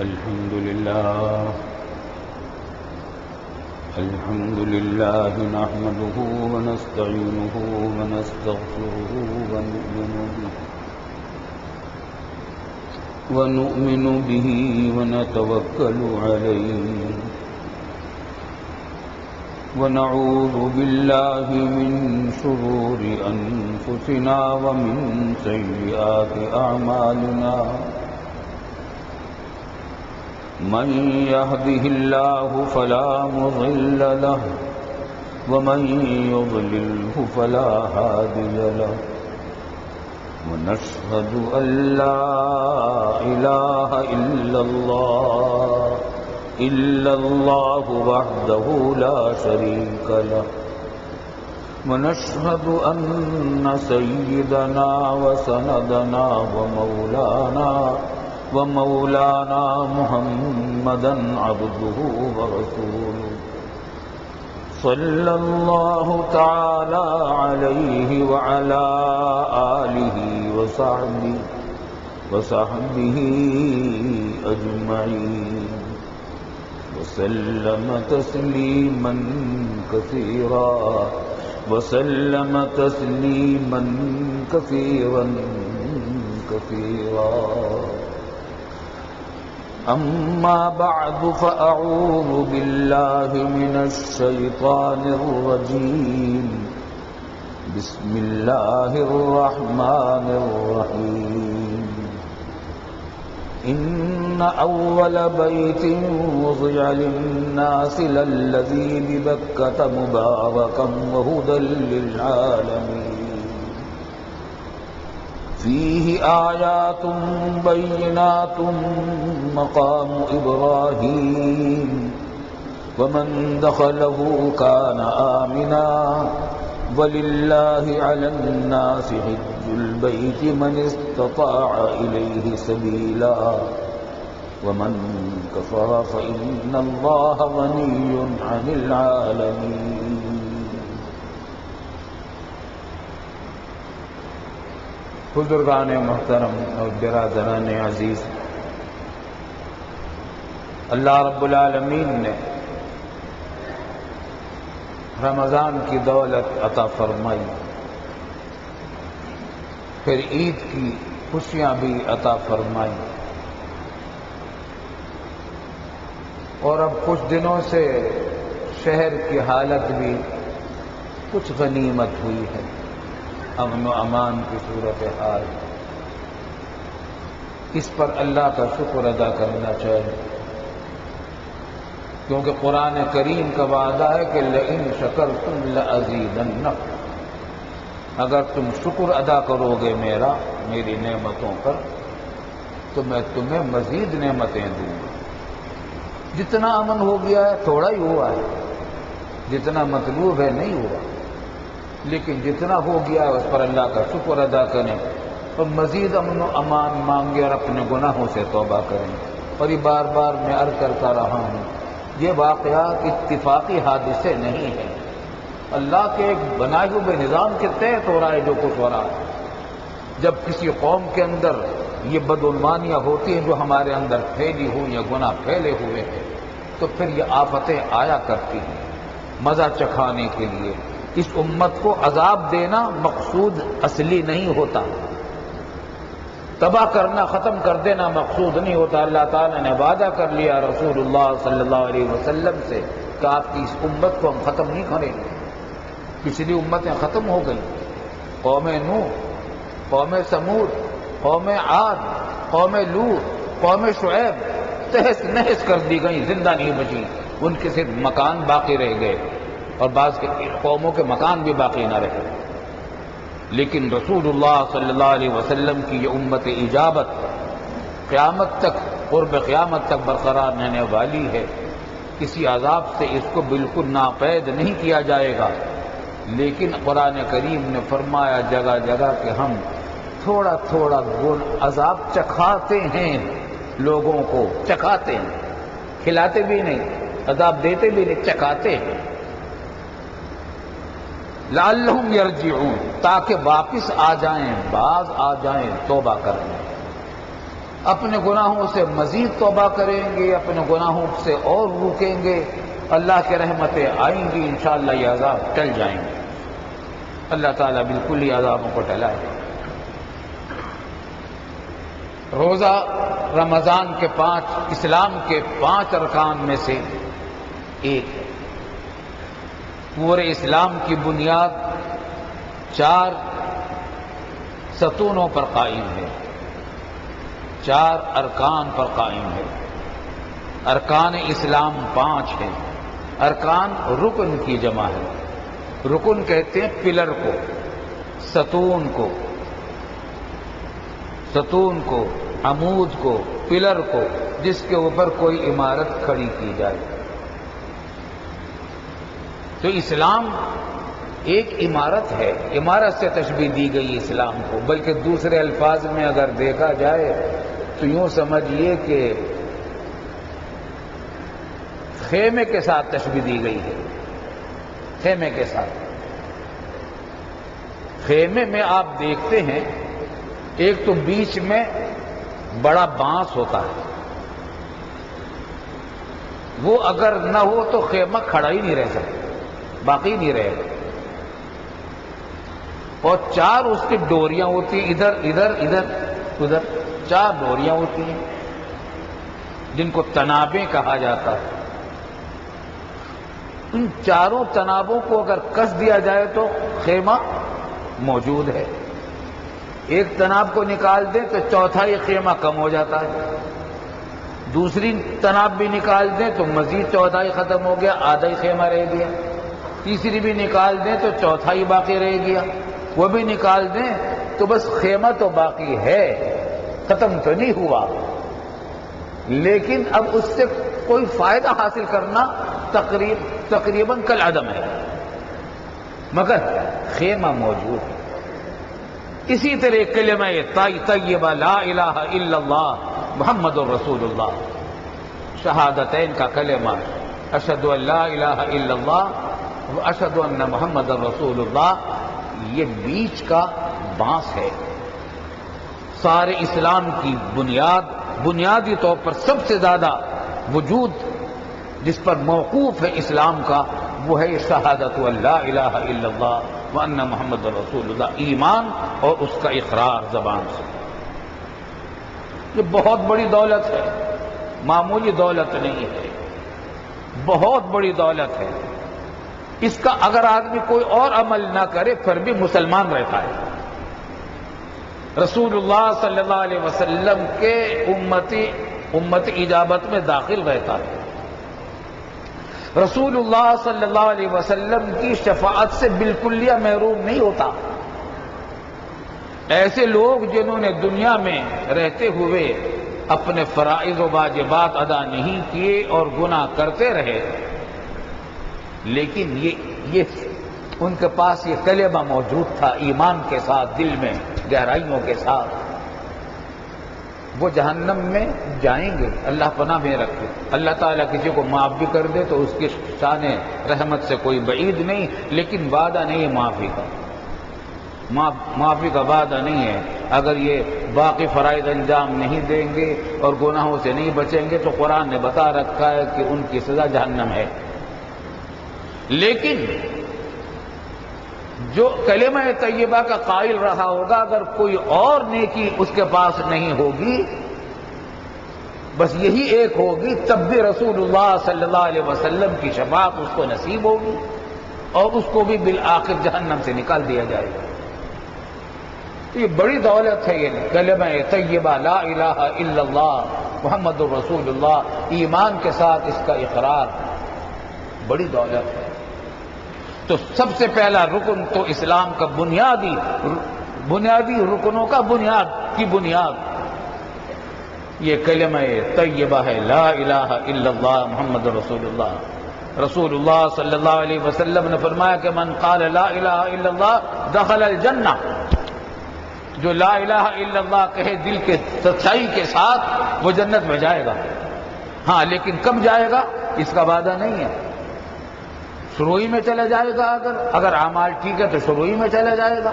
الحمد لله نحمده ونستعينه ونستغفره ونؤمن به ونتوكل عليه ونعوذ بالله من شرور أنفسنا ومن سيئات أعمالنا من يهده الله فلا مضل له ومن يضلله فلا هادي له ونشهد أن لا إله إلا الله وحده لا شريك له ونشهد أن سيدنا وسندنا ومولانا محمدا عبده ورسوله صلى الله تعالى عليه وعلى آله وصحبه أجمعين وسلم تسليما كثيرا أما بعد فأعوذ بالله من الشيطان الرجيم بسم الله الرحمن الرحيم إن أول بيت وضع للناس للذي ببكة مباركا وهدى للعالمين فيه آيات بينات مقام إبراهيم ومن دخله كان آمنا ولله على الناس حج البيت من استطاع إليه سبيلا ومن كفر فإن الله غني عن العالمين بزرگان محترم اور برادران عزیز، اللہ رب العالمین نے رمضان کی دولت عطا فرمائی، پھر عید کی خوشیاں بھی عطا فرمائی، اور اب کچھ دنوں سے شہر کی حالت بھی کچھ غنیمت ہوئی ہے، امن و امان کی صورتحال، اس پر اللہ کا شکر ادا کرنا چاہیے، کیونکہ قرآن کریم کا وعدہ ہے کہ لئن شکرتم لأزیدنکم، اگر تم شکر ادا کرو گے میری نعمتوں پر تو میں تمہیں مزید نعمتیں دوں گا۔ جتنا امن ہو گیا ہے تھوڑا ہی ہوا ہے، جتنا مطلوب ہے نہیں ہوا، لیکن جتنا ہو گیا ہے اس پر اللہ کا شکر ادا کریں اور مزید امن و امان مانگے اور اپنے گناہوں سے توبہ کریں۔ اور یہ بار بار میں عرض کرتا رہا ہوں، یہ واقعات اتفاقی حادثے نہیں ہیں، اللہ کے ایک بنائے ہوئے نظام کے تحت ہو رہا ہے جو کچھ ہو رہا ہے۔ جب کسی قوم کے اندر یہ بدعنوانیاں ہوتی ہیں جو ہمارے اندر پھیلی ہوئی یا گناہ پھیلے ہوئے ہیں، تو پھر یہ آفتیں آیا کرتی ہیں مزہ چکھانے کے لیے۔ اس امت کو عذاب دینا مقصود اصلی نہیں ہوتا، تباہ کرنا، ختم کر دینا مقصود نہیں ہوتا۔ اللہ تعالیٰ نے وعدہ کر لیا رسول اللہ صلی اللہ علیہ وسلم سے کہ آپ کی اس امت کو ہم ختم نہیں کریں گے۔ پچھلی امتیں ختم ہو گئیں، قوم نوح، قوم سمود، قوم عاد، قوم لوط، قوم شعیب تہس نہس کر دی گئیں، زندہ نہیں بچی، ان کے صرف مکان باقی رہ گئے، اور بعض قوموں کے مکان بھی باقی نہ رہے۔ لیکن رسول اللہ صلی اللہ علیہ وسلم کی یہ امت اجابت قیامت تک، قرب قیامت تک برقرار رہنے والی ہے، کسی عذاب سے اس کو بالکل ناپید نہیں کیا جائے گا۔ لیکن قرآن کریم نے فرمایا جگہ جگہ کہ ہم تھوڑا تھوڑا عذاب چکھاتے ہیں، لوگوں کو چکھاتے ہیں، کھلاتے بھی نہیں، عذاب دیتے بھی نہیں، چکھاتے ہیں۔ لعلہم یرجعون، تاکہ واپس آ جائیں، باز آ جائیں توبہ کرنے۔ اپنے گناہوں سے مزید توبہ کریں گے، اپنے گناہوں سے اور رکیں گے، اللہ کے رحمتیں آئیں گی، انشاءاللہ یہ عذاب ٹل جائیں گے۔ اللہ تعالیٰ بالکل ہی عذابوں کو ٹلائے۔ روزہ رمضان کے اسلام کے 5 ارکان میں سے ایک ہے۔ پورے اسلام کی بنیاد 4 ستونوں پر قائم ہے، 4 ارکان پر قائم ہے۔ ارکان اسلام 5 ہیں۔ ارکان رکن کی جمع ہے۔ رکن کہتے ہیں پلر کو، ستون کو، عمود کو، پلر کو، جس کے اوپر کوئی عمارت کھڑی کی جائے۔ تو اسلام ایک عمارت ہے، عمارت سے تشبیہ دی گئی اسلام کو، بلکہ دوسرے الفاظ میں اگر دیکھا جائے تو یوں سمجھیے کہ خیمے کے ساتھ تشبیہ دی گئی ہے، خیمے کے ساتھ۔ خیمے میں آپ دیکھتے ہیں ایک تو بیچ میں بڑا بانس ہوتا ہے، وہ اگر نہ ہو تو خیمہ کھڑا ہی نہیں رہ سکتا، باقی نہیں رہے گا۔ اور 4 اس کی ڈوریاں ہوتی ہیں، ادھر ادھر ادھر ادھر 4 ڈوریاں ہوتی ہیں جن کو تنابیں کہا جاتا ہے۔ ان 4 تنابوں کو اگر کس دیا جائے تو خیمہ موجود ہے۔ ایک تناب کو نکال دیں تو چوتھائی خیمہ کم ہو جاتا ہے، دوسری تناب بھی نکال دیں تو مزید چوتھائی ختم ہو گیا، آدھا ہی خیمہ رہ گیا، تیسری بھی نکال دیں تو چوتھائی باقی رہ گیا، وہ بھی نکال دیں تو بس خیمہ تو باقی ہے، ختم تو نہیں ہوا، لیکن اب اس سے کوئی فائدہ حاصل کرنا تقریباً کالعدم ہے، مگر خیمہ موجود ہے۔ اسی طرح کلمہ طیبہ لا الہ الا اللہ محمد الرسول اللہ، شہادتین کا کلمہ، اشہد ان لا الہ الا اللہ و اشہد ان محمد الرسول اللہ، یہ بیچ کا بانس ہے۔ سارے اسلام کی بنیادی طور پر سب سے زیادہ وجود جس پر موقوف ہے اسلام کا، وہ ہے شہادت ان لا الہ الا اللہ وان محمد رسول اللہ، ایمان اور اس کا اقرار زبان سے۔ یہ بہت بڑی دولت ہے، معمولی دولت نہیں ہے، بہت بڑی دولت ہے۔ اس کا اگر آدمی کوئی اور عمل نہ کرے پھر بھی مسلمان رہتا ہے، رسول اللہ صلی اللہ علیہ وسلم کے امت اجابت میں داخل رہتا ہے، رسول اللہ صلی اللہ علیہ وسلم کی شفاعت سے بالکلیہ محروم نہیں ہوتا۔ ایسے لوگ جنہوں نے دنیا میں رہتے ہوئے اپنے فرائض و واجبات ادا نہیں کیے اور گناہ کرتے رہے، لیکن یہ ان کے پاس یہ کلمہ موجود تھا ایمان کے ساتھ، دل میں گہرائیوں کے ساتھ، وہ جہنم میں جائیں گے، اللہ پناہ میں رکھے۔ اللہ تعالیٰ کسی کو معاف بھی کر دے تو اس کی شان رحمت سے کوئی بعید نہیں، لیکن وعدہ نہیں ہے معافی کا، معافی کا وعدہ نہیں ہے۔ اگر یہ باقی فرائض انجام نہیں دیں گے اور گناہوں سے نہیں بچیں گے تو قرآن نے بتا رکھا ہے کہ ان کی سزا جہنم ہے۔ لیکن جو کلمہ طیبہ کا قائل رہا ہوگا، اگر کوئی اور نیکی اس کے پاس نہیں ہوگی، بس یہی ایک ہوگی، تب بھی رسول اللہ صلی اللہ علیہ وسلم کی شفاعت اس کو نصیب ہوگی اور اس کو بھی بالآخر جہنم سے نکال دیا جائے گا۔ یہ بڑی دولت ہے، یہ کلمہ طیبہ لا الہ الا اللہ محمد الرسول اللہ، ایمان کے ساتھ اس کا اقرار بڑی دولت ہے۔ تو سب سے پہلا رکن تو اسلام کا بنیادی رکنوں کا بنیاد یہ کلمہ طیبہ ہے، لا الہ الا اللہ محمد رسول اللہ۔ رسول اللہ صلی اللہ علیہ وسلم نے فرمایا کہ من قال لا الہ الا اللہ دخل الجنہ، جو لا الہ الا اللہ کہے دل کے سچائی کے ساتھ وہ جنت میں جائے گا۔ ہاں لیکن کب جائے گا اس کا وعدہ نہیں ہے، شروع میں چلا جائے گا، اگر اعمال ٹھیک ہے تو شروع میں چلا جائے گا،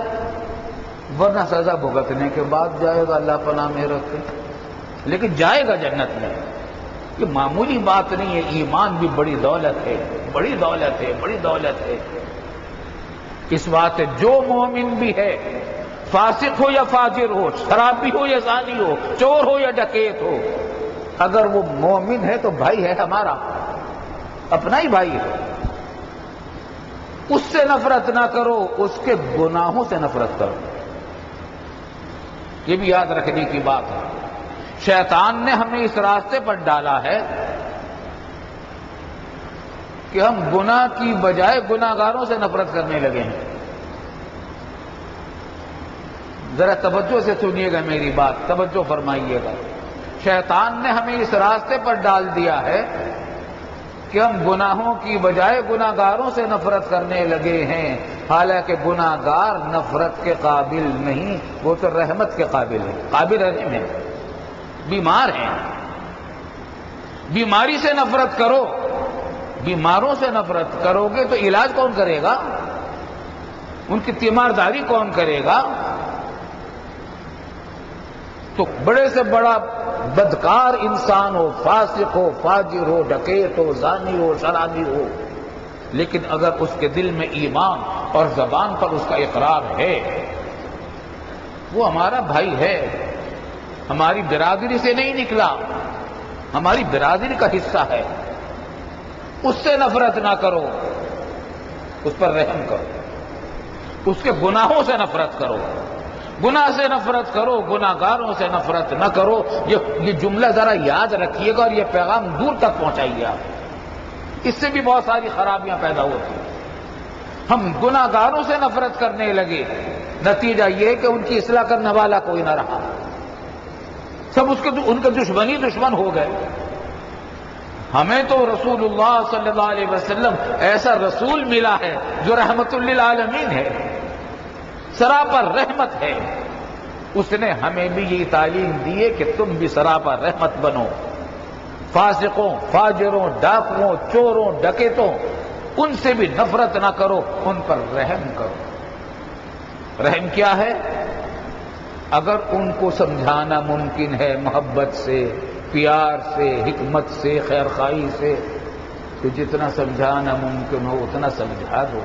ورنہ سزا بھگتنے کے بعد جائے گا، اللہ پناہ میں رکھے۔ لیکن جائے گا جنت میں. یہ معمولی بات نہیں ہے. ایمان بھی بڑی دولت ہے، بڑی دولت ہے، بڑی دولت ہے. اس بات ہے جو مومن بھی ہے، فاسق ہو یا فاجر ہو، شرابی ہو یا زانی ہو، چور ہو یا ڈکیت ہو، اگر وہ مومن ہے تو بھائی ہے ہمارا، اپنا ہی بھائی ہے. اس سے نفرت نہ کرو، اس کے گناہوں سے نفرت کرو. یہ بھی یاد رکھنے کی بات ہے. شیطان نے ہمیں اس راستے پر ڈالا ہے کہ ہم گناہ کی بجائے گناہگاروں سے نفرت کرنے لگے ہیں. ذرا توجہ سے سنیے گا میری بات، توجہ فرمائیے گا. شیطان نے ہمیں اس راستے پر ڈال دیا ہے کہ ہم گناہوں کی بجائے گناہگاروں سے نفرت کرنے لگے ہیں، حالانکہ گناہگار نفرت کے قابل نہیں، وہ تو رحمت کے قابل ہے، قابل رحم ہے. بیمار ہیں، بیماری سے نفرت کرو. بیماروں سے نفرت کرو گے تو علاج کون کرے گا؟ ان کی تیمارداری کون کرے گا؟ تو بڑے سے بڑا بدکار انسان ہو، فاسق ہو، فاجر ہو، ڈکیت ہو، زانی ہو، شرابی ہو، لیکن اگر اس کے دل میں ایمان اور زبان پر اس کا اقرار ہے، وہ ہمارا بھائی ہے، ہماری برادری سے نہیں نکلا، ہماری برادری کا حصہ ہے. اس سے نفرت نہ کرو، اس پر رحم کرو. اس کے گناہوں سے نفرت کرو، گناہ سے نفرت کرو، گناہگاروں سے نفرت نہ کرو. یہ جملہ ذرا یاد رکھیے گا اور یہ پیغام دور تک پہنچائیے آپ. اس سے بھی بہت ساری خرابیاں پیدا ہوتی ہیں. ہم گناہگاروں سے نفرت کرنے لگے، نتیجہ یہ کہ ان کی اصلاح کرنے والا کوئی نہ رہا، سب ان کے دشمن ہو گئے. ہمیں تو رسول اللہ صلی اللہ علیہ وسلم ایسا رسول ملا ہے جو رحمت للعالمین ہے، سراپر رحمت ہے. اس نے ہمیں بھی یہ تعلیم دی ہے کہ تم بھی سراپر رحمت بنو. فاسقوں، فاجروں، ڈاکوؤں، چوروں، ڈکیتوں، ان سے بھی نفرت نہ کرو، ان پر رحم کرو. رحم کیا ہے؟ اگر ان کو سمجھانا ممکن ہے محبت سے، پیار سے، حکمت سے، خیرخواہی سے، تو جتنا سمجھانا ممکن ہو اتنا سمجھا دو.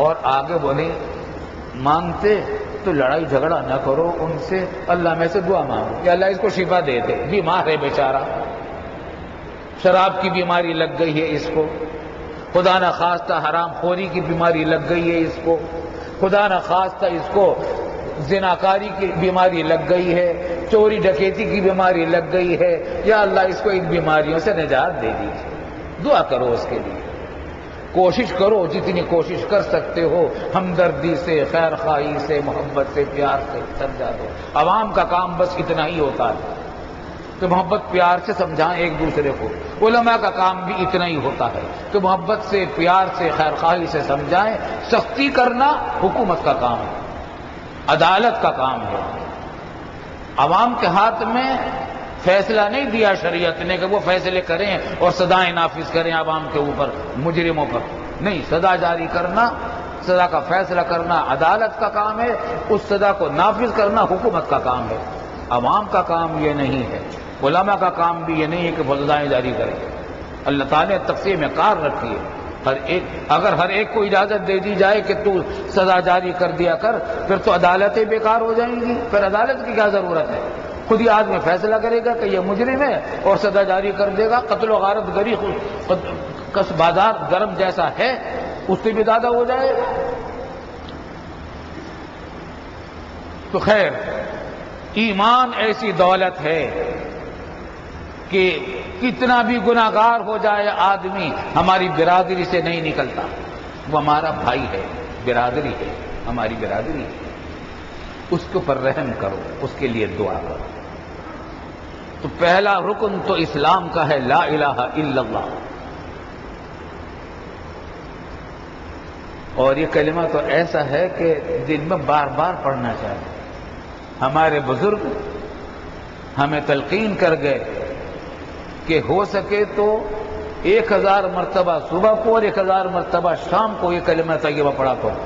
اور آگے بڑھیں. مانگتے تو لڑائی جھگڑا نہ کرو ان سے، اللہ میں سے دعا مانگو کہ اللہ اس کو شفا دے دے، بیمار ہے بیچارہ، شراب کی بیماری لگ گئی ہے اس کو، خدا نہ خواستہ حرام خوری کی بیماری لگ گئی ہے اس کو، خدا نہ خواستہ اس کو زناکاری کی بیماری لگ گئی ہے، چوری ڈکیتی کی بیماری لگ گئی ہے، یا اللہ اس کو ان بیماریوں سے نجات دے دیجیے. دعا کرو اس کے لیے. کوشش کرو جتنی کوشش کر سکتے ہو، ہمدردی سے، خیر خواہی سے، محبت سے، پیار سے سمجھا دو. عوام کا کام بس اتنا ہی ہوتا ہے کہ محبت پیار سے سمجھائیں ایک دوسرے کو. علماء کا کام بھی اتنا ہی ہوتا ہے کہ محبت سے، پیار سے، خیر خواہی سے سمجھائیں. سختی کرنا حکومت کا کام ہے، عدالت کا کام ہے. عوام کے ہاتھ میں فیصلہ نہیں دیا شریعت نے کہ وہ فیصلے کریں اور سزائیں نافذ کریں عوام کے اوپر، مجرموں پر. نہیں، سزا جاری کرنا، سزا کا فیصلہ کرنا عدالت کا کام ہے، اس سزا کو نافذ کرنا حکومت کا کام ہے. عوام کا کام یہ نہیں ہے. علماء کا کام بھی یہ نہیں ہے کہ وہ سزائیں جاری کریں. اللہ تعالیٰ نے تقسیم کار رکھی ہے. اگر ہر ایک کو اجازت دے دی جائے کہ تو سزا جاری کر دیا کر، پھر تو عدالتیں بیکار ہو جائیں گی. پھر عدالت کی کیا ضرورت ہے؟ خود ہی آدمی فیصلہ کرے گا کہ یہ مجرم ہے اور سزا جاری کر دے گا. قتل و غارت گری کس بازار گرم جیسا ہے، اس سے بھی زیادہ ہو جائے. تو خیر، ایمان ایسی دولت ہے کہ کتنا بھی گناہگار ہو جائے آدمی، ہماری برادری سے نہیں نکلتا. وہ ہمارا بھائی ہے، برادری ہے، ہماری برادری ہے. اس کے اوپر رحم کرو، اس کے لیے دعا کرو. تو پہلا رکن تو اسلام کا ہے لا الہ الا اللہ. اور یہ کلمہ تو ایسا ہے کہ دن میں بار بار پڑھنا چاہیے. ہمارے بزرگ ہمیں تلقین کر گئے کہ ہو سکے تو 1000 مرتبہ صبح کو اور 1000 مرتبہ شام کو یہ کلمہ طیبہ پڑھا کرو.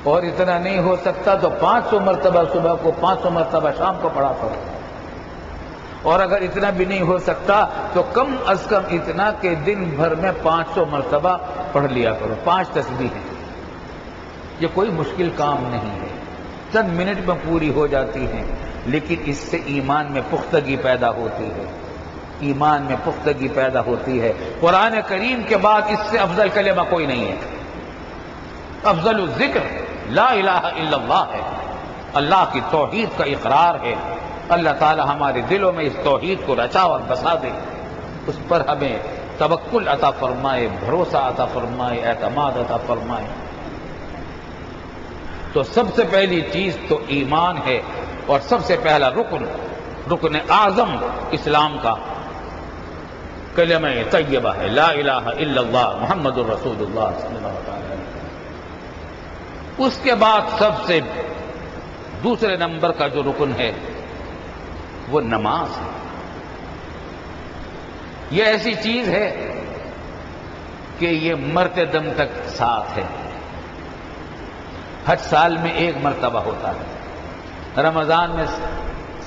اور اتنا نہیں ہو سکتا تو 500 مرتبہ صبح کو 500 مرتبہ شام کو پڑھا کرو، اور اگر اتنا بھی نہیں ہو سکتا تو کم از کم اتنا کہ دن بھر میں 500 مرتبہ پڑھ لیا کرو۔ 5 تسبیحیں، یہ کوئی مشکل کام نہیں ہے، چند منٹ میں پوری ہو جاتی ہیں، لیکن اس سے ایمان میں پختگی پیدا ہوتی ہے، ایمان میں پختگی پیدا ہوتی ہے۔ قرآن کریم کے بعد اس سے افضل کلمہ کوئی نہیں ہے، افضل الذکر لا الہ الا اللہ ہے، اللہ کی توحید کا اقرار ہے۔ اللہ تعالی ہمارے دلوں میں اس توحید کو رچا اور بسا دے، اس پر ہمیں توکل عطا فرمائے، بھروسہ عطا فرمائے، اعتماد عطا فرمائے۔ تو سب سے پہلی چیز تو ایمان ہے، اور سب سے پہلا رکن اعظم اسلام کا کلمہ طیبہ ہے، لا الہ الا اللہ محمد الرسول اللہ صلی اللہ علیہ وسلم۔ اس کے بعد سب سے دوسرے نمبر کا جو رکن ہے وہ نماز ہے۔ یہ ایسی چیز ہے کہ یہ مرتے دم تک ساتھ ہے۔ حج سال میں 1 مرتبہ ہوتا ہے، رمضان میں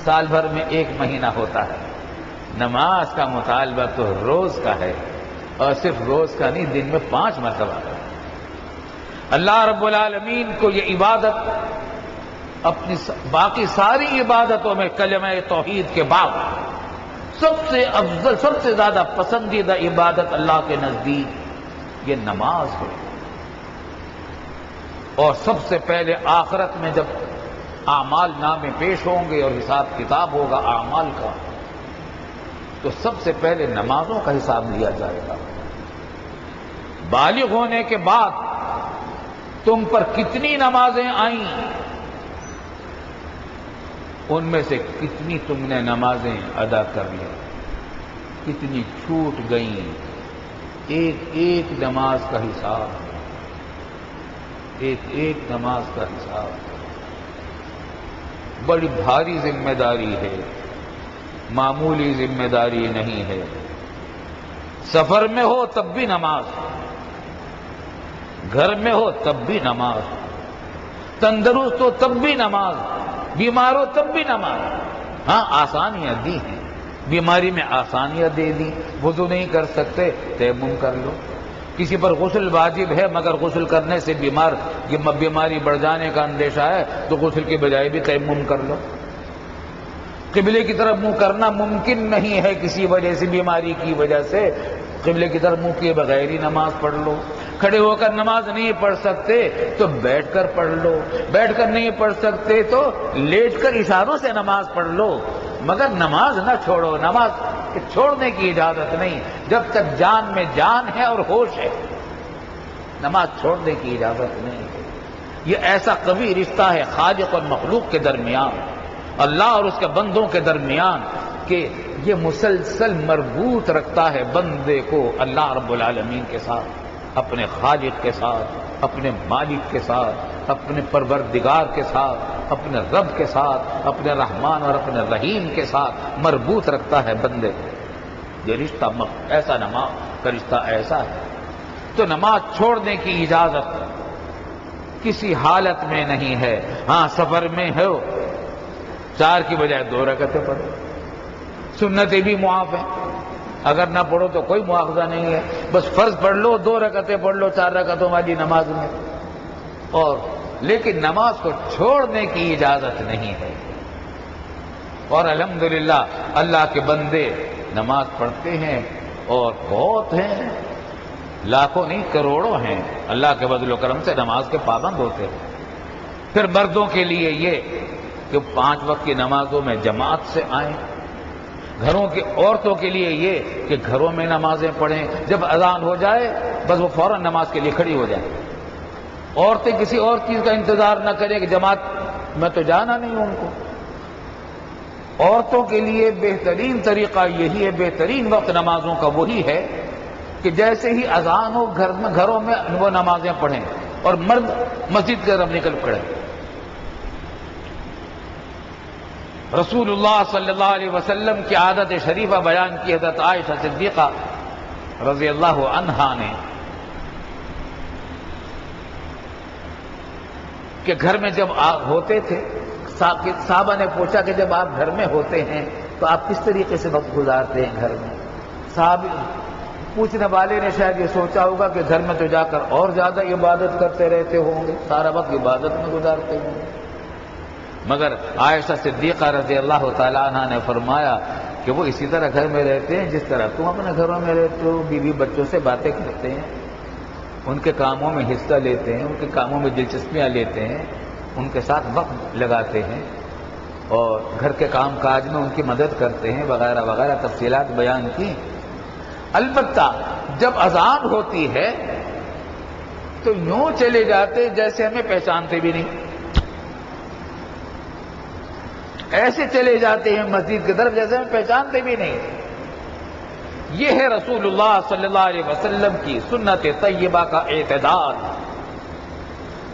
سال بھر میں 1 مہینہ ہوتا ہے۔ نماز کا مطالبہ تو روز کا ہے، اور صرف روز کا نہیں، دن میں 5 مرتبہ ہے۔ اللہ رب العالمین کو یہ عبادت اپنی باقی ساری عبادتوں میں کلمہ توحید کے بعد سب سے افضل، سب سے زیادہ پسندیدہ عبادت اللہ کے نزدیک یہ نماز ہے۔ اور سب سے پہلے آخرت میں جب اعمال نامے پیش ہوں گے اور حساب کتاب ہوگا اعمال کا، تو سب سے پہلے نمازوں کا حساب لیا جائے گا۔ بالغ ہونے کے بعد تم پر کتنی نمازیں آئیں، ان میں سے کتنی تم نے نمازیں ادا کر لی، کتنی چھوٹ گئیں۔ ایک نماز کا حساب، ایک نماز کا حساب بڑی بھاری ذمہ داری ہے، معمولی ذمہ داری نہیں ہے۔ سفر میں ہو تب بھی نماز، گھر میں ہو تب بھی نماز، تندرست ہو تب بھی نماز، بیمار ہو تب بھی نماز۔ ہاں آسانیاں دی ہیں، بیماری میں آسانیاں دے دی، وضو نہیں کر سکتے تیمم کر لو، کسی پر غسل واجب ہے مگر غسل کرنے سے بیماری بڑھ جانے کا اندیشہ ہے تو غسل کی بجائے بھی تیمم کر لو۔ قبلے کی طرف منہ کرنا ممکن نہیں ہے کسی وجہ سے، بیماری کی وجہ سے، قبلے کی طرف منہ کیے بغیر ہی نماز پڑھ لو۔ کھڑے ہو کر نماز نہیں پڑھ سکتے تو بیٹھ کر پڑھ لو، بیٹھ کر نہیں پڑھ سکتے تو لیٹ کر اشاروں سے نماز پڑھ لو، مگر نماز نہ چھوڑو۔ نماز چھوڑنے کی اجازت نہیں، جب تک جان میں جان ہے اور ہوش ہے نماز چھوڑنے کی اجازت نہیں ہے۔ یہ ایسا قوی رشتہ ہے خالق اور مخلوق کے درمیان، اللہ اور اس کے بندوں کے درمیان، کہ یہ مسلسل مربوط رکھتا ہے بندے کو اللہ رب العالمین کے ساتھ، اپنے خالق کے ساتھ، اپنے مالک کے ساتھ، اپنے پروردگار کے ساتھ، اپنے رب کے ساتھ، اپنے رحمان اور اپنے رحیم کے ساتھ مربوط رکھتا ہے بندے کو۔ یہ رشتہ ایسا، نماز کا رشتہ ایسا ہے۔ تو نماز چھوڑنے کی اجازت کسی حالت میں نہیں ہے۔ ہاں سفر میں ہو 4 کی بجائے 2 رکعتیں پڑھو، سنتیں بھی معاف ہیں، اگر نہ پڑھو تو کوئی مواخذہ نہیں ہے، بس فرض پڑھ لو، 2 رکعتیں پڑھ لو 4 رکعتوں والی نماز میں، اور لیکن نماز کو چھوڑنے کی اجازت نہیں ہے۔ اور الحمدللہ اللہ کے بندے نماز پڑھتے ہیں، اور بہت ہیں، لاکھوں نہیں کروڑوں ہیں، اللہ کے فضل و کرم سے نماز کے پابند ہوتے ہیں۔ پھر مردوں کے لیے یہ کہ 5 وقت کی نمازوں میں جماعت سے آئیں، گھروں کی عورتوں کے لیے یہ کہ گھروں میں نمازیں پڑھیں، جب اذان ہو جائے بس وہ فوراً نماز کے لیے کھڑی ہو جائیں۔ عورتیں کسی اور چیز کا انتظار نہ کریں کہ جماعت میں تو جانا نہیں ان کو۔ عورتوں کے لیے بہترین طریقہ یہی ہے، بہترین وقت نمازوں کا وہی ہے کہ جیسے ہی اذان ہو گھروں میں وہ نمازیں پڑھیں، اور مرد مسجد کی طرف نکل پڑے۔ رسول اللہ صلی اللہ علیہ وسلم کی عادت شریفہ بیان کی حضرت عائشہ صدیقہ رضی اللہ عنہا نے۔ کہ گھر میں جب آپ ہوتے تھے، صحابہ نے پوچھا کہ جب آپ گھر میں ہوتے ہیں تو آپ کس طریقے سے وقت گزارتے ہیں گھر میں؟ صحابی پوچھنے والے نے شاید یہ سوچا ہوگا کہ گھر میں تو جا کر اور زیادہ عبادت کرتے رہتے ہوں گے، سارا وقت عبادت میں گزارتے ہوں گے، مگر عائشہ صدیقہ رضی اللہ تعالیٰ عنہ نے فرمایا کہ وہ اسی طرح گھر میں رہتے ہیں جس طرح تم اپنے گھروں میں رہتے ہو، بیوی بچوں سے باتیں کرتے ہیں، ان کے کاموں میں حصہ لیتے ہیں، ان کے کاموں میں دلچسپیاں لیتے ہیں، ان کے ساتھ وقت لگاتے ہیں اور گھر کے کام کاج میں ان کی مدد کرتے ہیں وغیرہ وغیرہ تفصیلات بیان کی۔ البتہ جب اذان ہوتی ہے تو یوں چلے جاتے جیسے ہمیں پہچانتے بھی نہیں، ایسے چلے جاتے ہیں مسجد کی طرف جیسے ہمیں پہچانتے بھی نہیں۔ یہ ہے رسول اللہ صلی اللہ علیہ وسلم کی سنت طیبہ کا اعتدال۔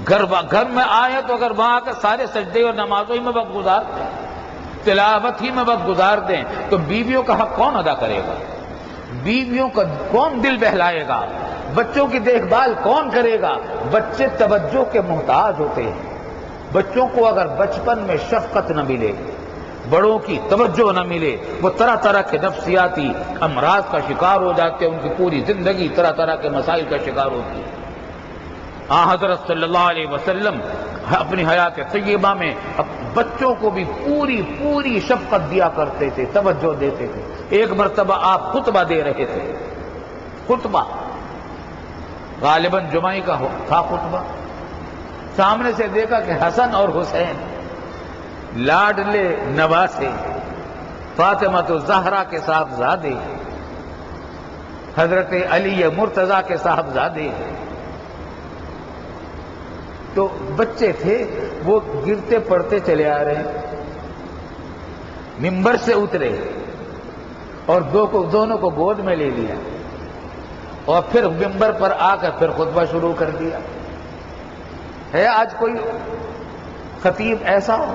گھر میں آئے تو اگر وہاں کا سارے سجدے اور نمازوں ہی میں وقت گزار دیں، تلاوت ہی میں وقت گزار دیں تو بیویوں کا حق کون ادا کرے گا؟ بیویوں کا کون دل بہلائے گا؟ بچوں کی دیکھ بھال کون کرے گا؟ بچے توجہ کے محتاج ہوتے ہیں۔ بچوں کو اگر بچپن میں شفقت نہ ملے، بڑوں کی توجہ نہ ملے، وہ طرح طرح کے نفسیاتی امراض کا شکار ہو جاتے ہیں، ان کی پوری زندگی طرح طرح کے مسائل کا شکار ہوتی ہے۔ حضرت صلی اللہ علیہ وسلم اپنی حیات طیبہ میں بچوں کو بھی پوری شفقت دیا کرتے تھے، توجہ دیتے تھے۔ ایک مرتبہ آپ خطبہ دے رہے تھے، خطبہ غالباً جمعہ کا تھا خطبہ، سامنے سے دیکھا کہ حسن اور حسین لاڈلے نواسے فاطمہ الزہرا کے صاحبزادے، حضرت علی مرتضیٰ کے صاحبزادے، تو بچے تھے وہ گرتے پڑتے چلے آ رہے ہیں، ممبر سے اترے اور دونوں کو گود میں لے لیا اور پھر ممبر پر آ کر پھر خطبہ شروع کر دیا۔ ہے آج کوئی خطیب ایسا ہو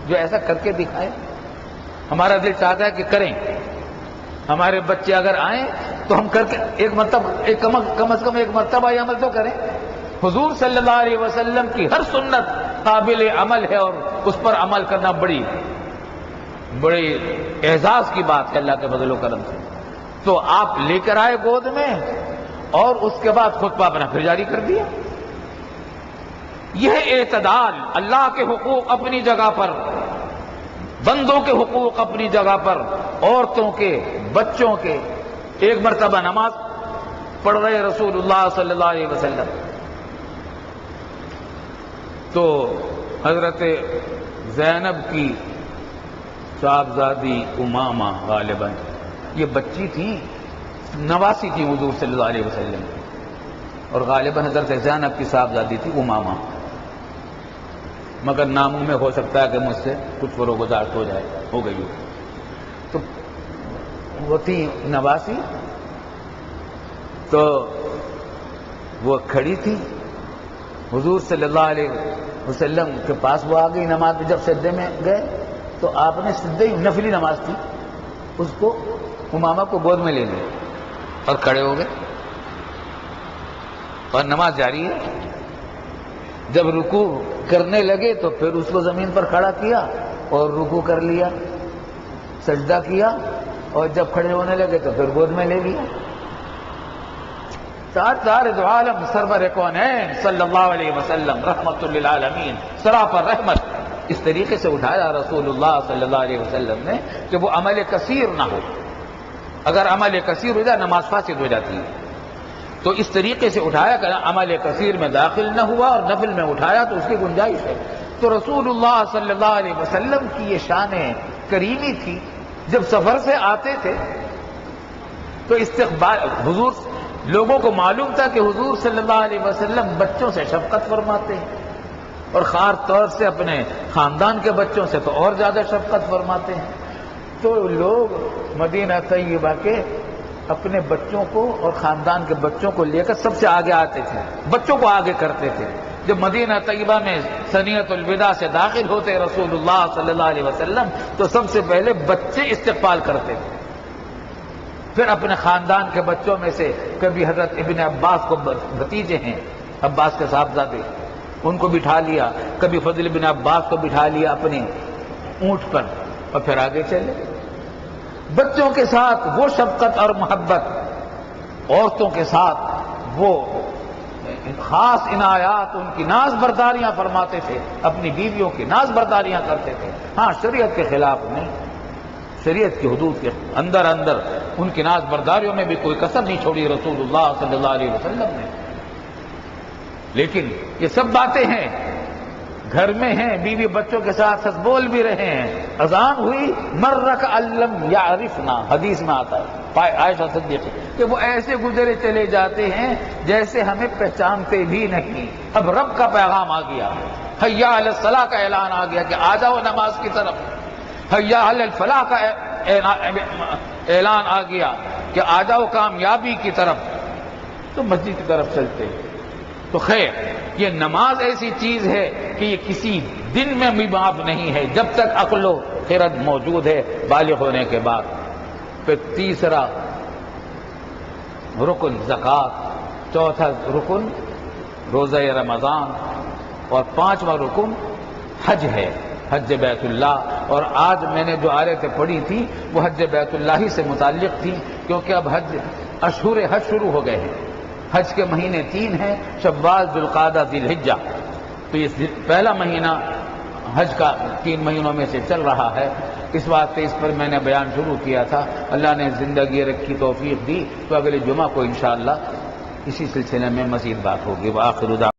جو ایسا کر کے دکھائے؟ ہمارا دل چاہتا ہے کہ کریں، ہمارے بچے اگر آئیں تو ہم کر کے ایک مرتبہ کم از کم ایک مرتبہ یہ عمل تو کریں۔ حضور صلی اللہ علیہ وسلم کی ہر سنت قابل عمل ہے اور اس پر عمل کرنا بڑی اعزاز کی بات ہے اللہ کے فضل و کرم سے۔ تو آپ لے کر آئے گود میں اور اس کے بعد خطبہ اپنا پھر جاری کر دیا۔ یہ اعتدال، اللہ کے حقوق اپنی جگہ پر، بندوں کے حقوق اپنی جگہ پر، عورتوں کے، بچوں کے۔ ایک مرتبہ نماز پڑھ رہے رسول اللہ صلی اللہ علیہ وسلم تو حضرت زینب کی صاحبزادی امامہ غالباً یہ بچی تھی، نواسی تھی حضور صلی اللہ علیہ وسلم، اور غالباً حضرت زینب کی صاحبزادی تھی امامہ، مگر ناموں میں ہو سکتا ہے کہ مجھ سے کچھ فروگزاشت ہو گئی ہو۔ تو وہ تھی نواسی، تو وہ کھڑی تھی حضور صلی اللہ علیہ وسلم کے پاس، وہ آ گئی نماز میں، جب سجدے میں گئے تو آپ نے سجدے نفلی نماز تھی، اس کو امامہ کو گود میں لے لیا اور کھڑے ہو گئے اور نماز جاری ہے۔ جب رکوع کرنے لگے تو پھر اس کو زمین پر کھڑا کیا اور رکوع کر لیا، سجدہ کیا، اور جب کھڑے ہونے لگے تو پھر گود میں لے لیا۔ سارے عالم سرور کونین صلی اللہ علیہ وسلم رحمت للعالمین، سراپر رحمت، اس طریقے سے اٹھایا رسول اللہ صلی اللہ علیہ وسلم نے کہ وہ عمل کثیر نہ ہو۔ اگر عمل کثیر ہو جائے نماز فاسد ہو جاتی ہے، تو اس طریقے سے اٹھایا کہ عمل کثیر میں داخل نہ ہوا اور نفل میں اٹھایا تو اس کی گنجائش ہے۔ تو رسول اللہ صلی اللہ علیہ وسلم کی یہ شان کریمی تھی، جب سفر سے آتے تھے تو استقبال حضور، لوگوں کو معلوم تھا کہ حضور صلی اللہ علیہ وسلم بچوں سے شفقت فرماتے ہیں اور خاص طور سے اپنے خاندان کے بچوں سے تو اور زیادہ شفقت فرماتے ہیں۔ تو لوگ مدینہ طیبہ کے اپنے بچوں کو اور خاندان کے بچوں کو لے کر سب سے آگے آتے تھے، بچوں کو آگے کرتے تھے۔ جب مدینہ طیبہ میں ثنیۃ الوداع سے داخل ہوتے رسول اللہ صلی اللہ علیہ وسلم تو سب سے پہلے بچے استقبال کرتے تھے، پھر اپنے خاندان کے بچوں میں سے کبھی حضرت ابن عباس کو بھتیجے ہیں، عباس کے صاحبزادے، ان کو بٹھا لیا، کبھی فضل بن عباس کو بٹھا لیا اپنے اونٹ پر اور پھر آگے چلے۔ بچوں کے ساتھ وہ شفقت اور محبت، عورتوں کے ساتھ وہ خاص عنایات، ان کی ناز برداریاں فرماتے تھے، اپنی بیویوں کی ناز برداریاں کرتے تھے۔ ہاں شریعت کے خلاف نہیں، شریعت کی حدود کے اندر ان کی ناز برداریوں میں بھی کوئی کسر نہیں چھوڑی رسول اللہ صلی اللہ علیہ وسلم نے۔ لیکن یہ سب باتیں ہیں، گھر میں ہیں، بیوی بچوں کے ساتھ ہنس بول بھی رہے ہیں، اذان ہوئی، مرک علم یعرفنا، حدیث میں آتا ہے عائشہ صدیقہ کہ وہ ایسے گزرے چلے جاتے ہیں جیسے ہمیں پہچانتے بھی نہیں۔ اب رب کا پیغام آ گیا، حیا علی الصلاح کا اعلان آ گیا کہ آ جاؤ نماز کی طرف، حیا علی الفلاح کا اعلان آ گیا کہ آ جاؤ کامیابی کی طرف، تو مسجد کی طرف چلتے ہیں۔ تو خیر یہ نماز ایسی چیز ہے کہ یہ کسی دن میں بھی معاف نہیں ہے جب تک عقل و خرد موجود ہے بالغ ہونے کے بعد۔ پھر تیسرا رکن زکوٰۃ، چوتھا رکن روزہ رمضان، اور پانچواں رکن حج ہے، حج بیت اللہ۔ اور آج میں نے جو آیتیں پڑھی تھی وہ حج بیت اللہ ہی سے متعلق تھی، کیونکہ اب اشہر حج شروع ہو گئے ہیں۔ حج کے مہینے 3 ہیں، شوال، ذوالقعدہ، ذی الحجہ۔ تو یہ پہلا مہینہ حج کا 3 مہینوں میں سے چل رہا ہے، اس واسطے اس پر میں نے بیان شروع کیا تھا۔ اللہ نے زندگی رکھی، توفیق دی، تو اگلے جمعہ کو انشاءاللہ اسی سلسلے میں مزید بات ہوگی۔ وآخر دعوانا